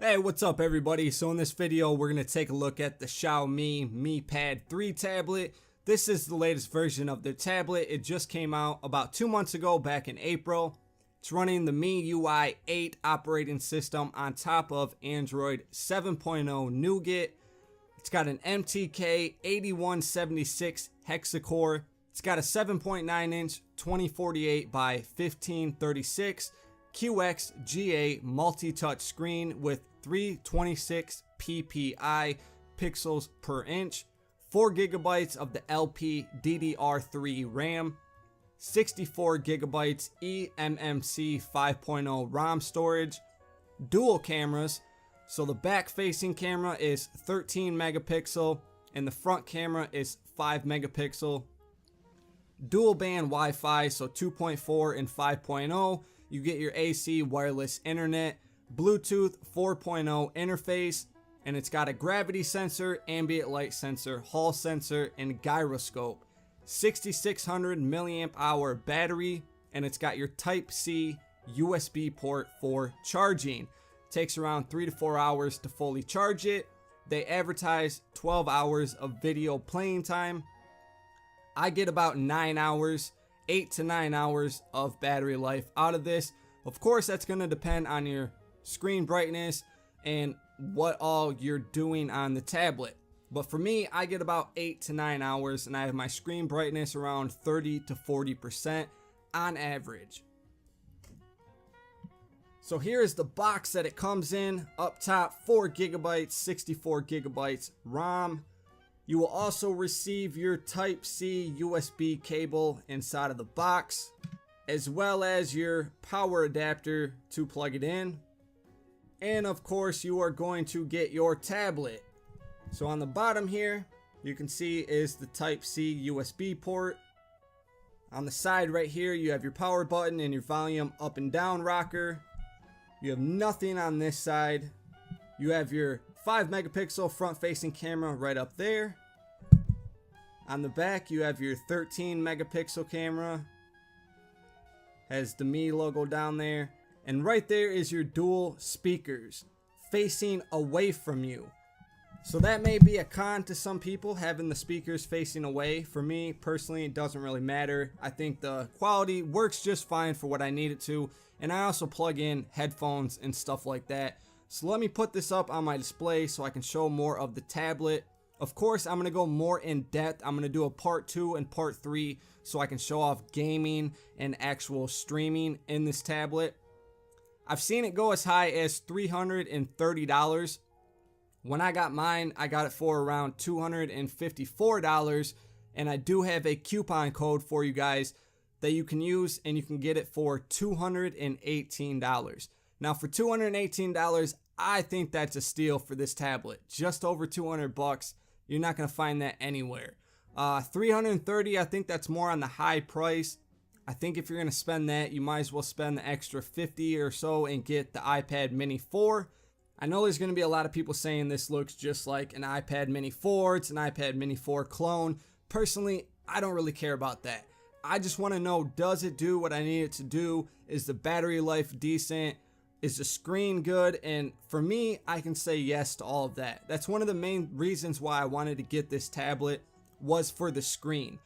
Hey, what's up everybody? So in this video, we're going to take a look at the Xiaomi Mi Pad 3 tablet. This is the latest version of their tablet. It just came out about 2 months ago, back in April. It's running the MIUI 8 operating system on top of Android 7.0 Nougat. It's got an MTK 8176 hexa-core. It's got a 7.9 inch 2048 by 1536 QXGA multi-touch screen with 326 ppi pixels per inch, 4 gigabytes of the LPDDR3 RAM, 64 gigabytes eMMC 5.0 ROM storage, dual cameras. So the back facing camera is 13 megapixel and the front camera is 5 megapixel. Dual band Wi-Fi, so 2.4 and 5.0. You get your AC wireless internet, Bluetooth 4.0 interface, and it's got a gravity sensor, ambient light sensor, hall sensor, and gyroscope. 6600 milliamp hour battery, and it's got your Type-C USB port for charging. Takes around 3 to 4 hours to fully charge it. They advertise 12 hours of video playing time. I get about 9 hours, 8 to 9 hours of battery life out of this. Of course, that's going to depend on your screen brightness and what all you're doing on the tablet. But for me, I get about 8 to 9 hours and I have my screen brightness around 30 to 40% on average. So here is the box that it comes in. Up top, 4 gigabytes, 64 gigabytes ROM. You will also receive your Type-C USB cable inside of the box, as well as your power adapter to plug it in. And of course, you are going to get your tablet. So on the bottom here, you can see is the Type-C USB port. On the side right here, you have your power button and your volume up and down rocker. You have nothing on this side. You have your 5 megapixel front facing camera right up there. On the back, you have your 13 megapixel camera. Has the Mi logo down there. And right there is your dual speakers facing away from you. So that may be a con to some people, having the speakers facing away. For me, personally, it doesn't really matter. I think the quality works just fine for what I need it to. And I also plug in headphones and stuff like that. So let me put this up on my display so I can show more of the tablet. Of course, I'm going to go more in depth. I'm going to do a part 2 and part 3 so I can show off gaming and actual streaming in this tablet. I've seen it go as high as $330. When I got mine, I got it for around $254, and I do have a coupon code for you guys that you can use, and you can get it for $218. Now for $218, I think that's a steal for this tablet. Just over 200 bucks. You're not going to find that anywhere. $330, I think that's more on the high price. I think if you're going to spend that, you might as well spend the extra $50 or so and get the iPad Mini 4. I know there's going to be a lot of people saying this looks just like an iPad Mini 4. It's an iPad Mini 4 clone. Personally, I don't really care about that. I just want to know, does it do what I need it to do? Is the battery life decent? Is the screen good? And for me, I can say yes to all of that. That's one of the main reasons why I wanted to get this tablet, was for the screen.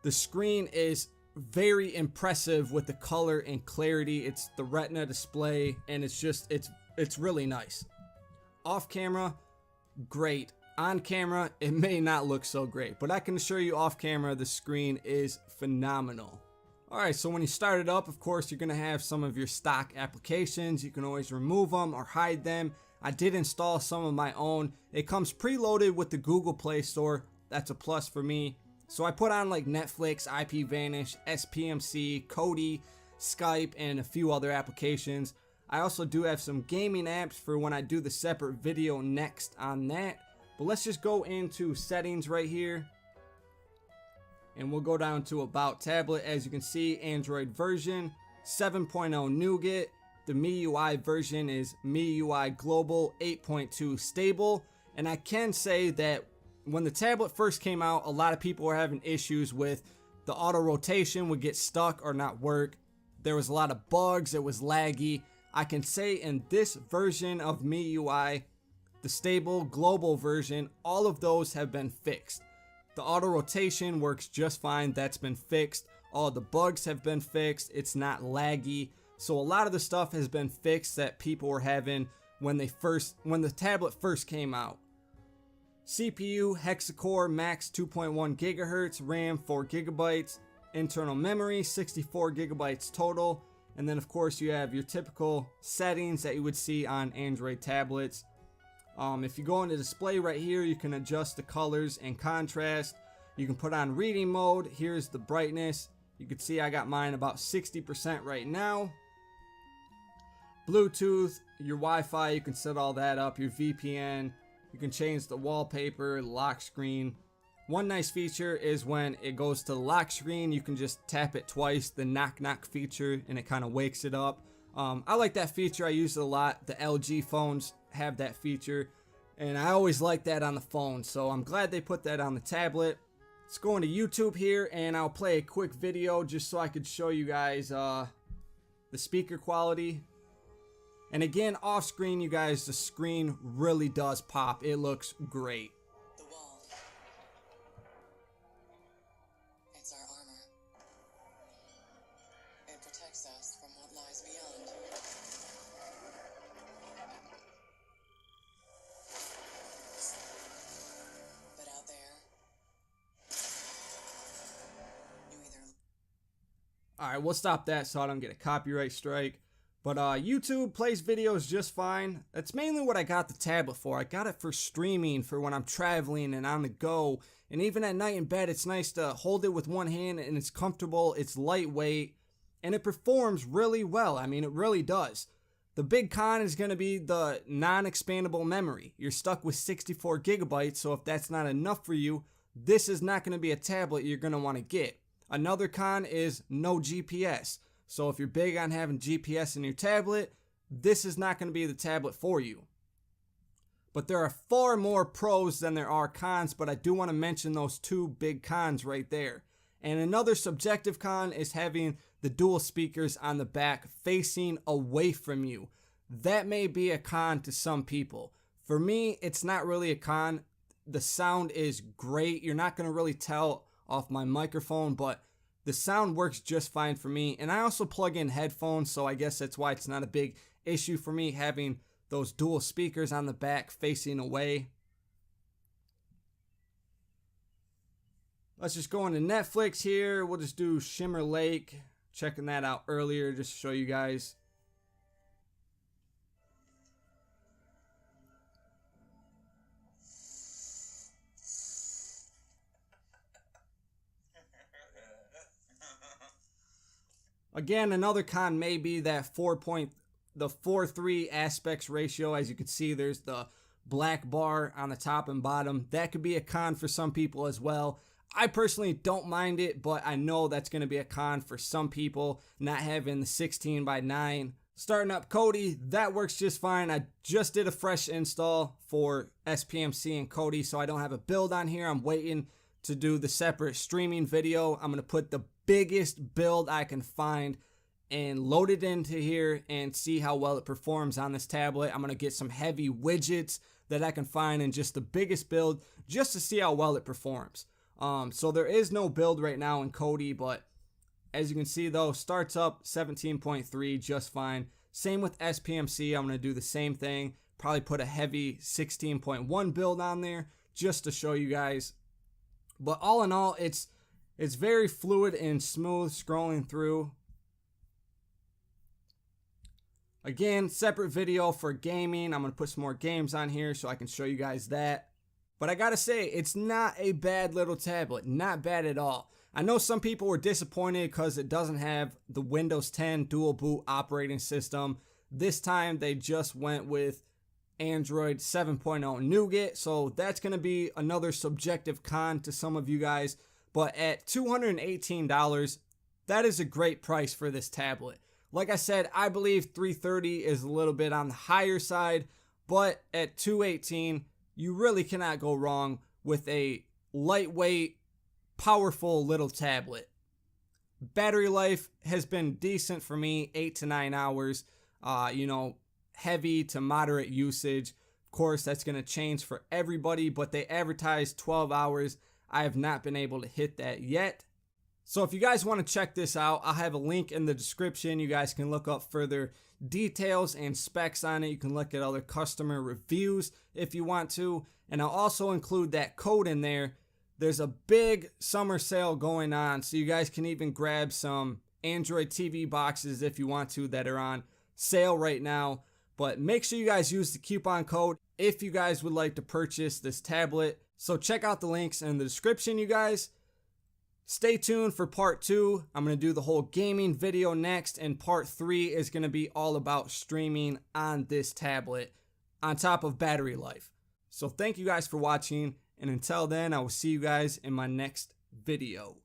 The screen is very impressive with the color and clarity. It's the Retina display, and it's really nice. Off camera, great. On camera, it may not look so great, but I can assure you off camera, the screen is phenomenal. Alright, so when you start it up, of course, you're going to have some of your stock applications. You can always remove them or hide them. I did install some of my own. It comes preloaded with the Google Play Store. That's a plus for me. So I put on like Netflix, IPVanish, SPMC, Kodi, Skype, and a few other applications. I also do have some gaming apps for when I do the separate video next on that. But let's just go into settings right here. And we'll go down to About Tablet. As you can see, Android version 7.0 Nougat. The MIUI version is MIUI Global 8.2 Stable. And I can say that when the tablet first came out, a lot of people were having issues with the auto rotation would get stuck or not work. There was a lot of bugs. It was laggy. I can say in this version of MIUI, the stable global version, all of those have been fixed. The auto rotation works just fine, that's been fixed. All the bugs have been fixed, it's not laggy. So a lot of the stuff has been fixed that people were having when the tablet first came out. CPU hexa-core max 2.1 gigahertz, RAM 4 gigabytes, internal memory 64 gigabytes total, and then of course you have your typical settings that you would see on Android tablets. If you go into display right here, you can adjust the colors and contrast. You can put on reading mode. Here's the brightness. You can see I got mine about 60% right now. Bluetooth, your Wi-Fi, you can set all that up, your VPN. You can change the wallpaper, lock screen. One nice feature is when it goes to the lock screen, you can just tap it twice, the knock knock feature, and it kind of wakes it up. I like that feature, I use it a lot. The LG phones have that feature, and I always like that on the phone, so I'm glad they put that on the tablet. Let's go into YouTube here, and I'll play a quick video just so I could show you guys the speaker quality. And again, off screen, you guys, the screen really does pop. It looks great. The wall. It's our armor. It protects us from what lies beyond. But out there, you either... Alright, we'll stop that so I don't get a copyright strike. But YouTube plays videos just fine. That's mainly what I got the tablet for. I got it for streaming, for when I'm traveling and on the go. And even at night in bed, it's nice to hold it with one hand, and it's comfortable, it's lightweight, and it performs really well. I mean, it really does. The big con is going to be the non-expandable memory. You're stuck with 64 gigabytes, so if that's not enough for you, this is not going to be a tablet you're going to want to get. Another con is no GPS. So if you're big on having GPS in your tablet, this is not going to be the tablet for you. But there are far more pros than there are cons, but I do want to mention those two big cons right there. And another subjective con is having the dual speakers on the back facing away from you. That may be a con to some people. For me, it's not really a con. The sound is great. You're not going to really tell off my microphone, but the sound works just fine for me, and I also plug in headphones, so I guess that's why it's not a big issue for me having those dual speakers on the back facing away. Let's just go into Netflix here. We'll just do Shimmer Lake. Checking that out earlier just to show you guys. Again, another con may be that 4:3 aspects ratio. As you can see, there's the black bar on the top and bottom. That could be a con for some people as well. I personally don't mind it, but I know that's going to be a con for some people, not having the 16:9. Starting up Kodi, that works just fine. I just did a fresh install for SPMC and Kodi, so I don't have a build on here. I'm waiting to do the separate streaming video. I'm going to put the biggest build I can find and load it into here and see how well it performs on this tablet. I'm going to get some heavy widgets that I can find in just the biggest build just to see how well it performs. So there is no build right now in Kodi, but as you can see though, starts up 17.3 just fine. Same with SPMC. I'm going to do the same thing. Probably put a heavy 16.1 build on there just to show you guys. But all in all, it's very fluid and smooth scrolling through. Again, separate video for gaming. I'm going to put some more games on here so I can show you guys that. But I got to say, it's not a bad little tablet. Not bad at all. I know some people were disappointed because it doesn't have the Windows 10 dual boot operating system. This time they just went with Android 7.0 Nougat. So that's going to be another subjective con to some of you guys. But at $218, that is a great price for this tablet. Like I said, I believe $330 is a little bit on the higher side, but at $218, you really cannot go wrong with a lightweight, powerful little tablet. Battery life has been decent for me, 8 to 9 hours. heavy to moderate usage. Of course, that's going to change for everybody, but they advertise 12 hours. I have not been able to hit that yet. So if you guys want to check this out, I'll have a link in the description. You guys can look up further details and specs on it. You can look at other customer reviews if you want to. And I'll also include that code in there. There's a big summer sale going on, so you guys can even grab some Android TV boxes if you want to that are on sale right now. But make sure you guys use the coupon code if you guys would like to purchase this tablet. So check out the links in the description, you guys. Stay tuned for part 2. I'm going to do the whole gaming video next, and part 3 is going to be all about streaming on this tablet on top of battery life. So thank you guys for watching, and until then, I will see you guys in my next video.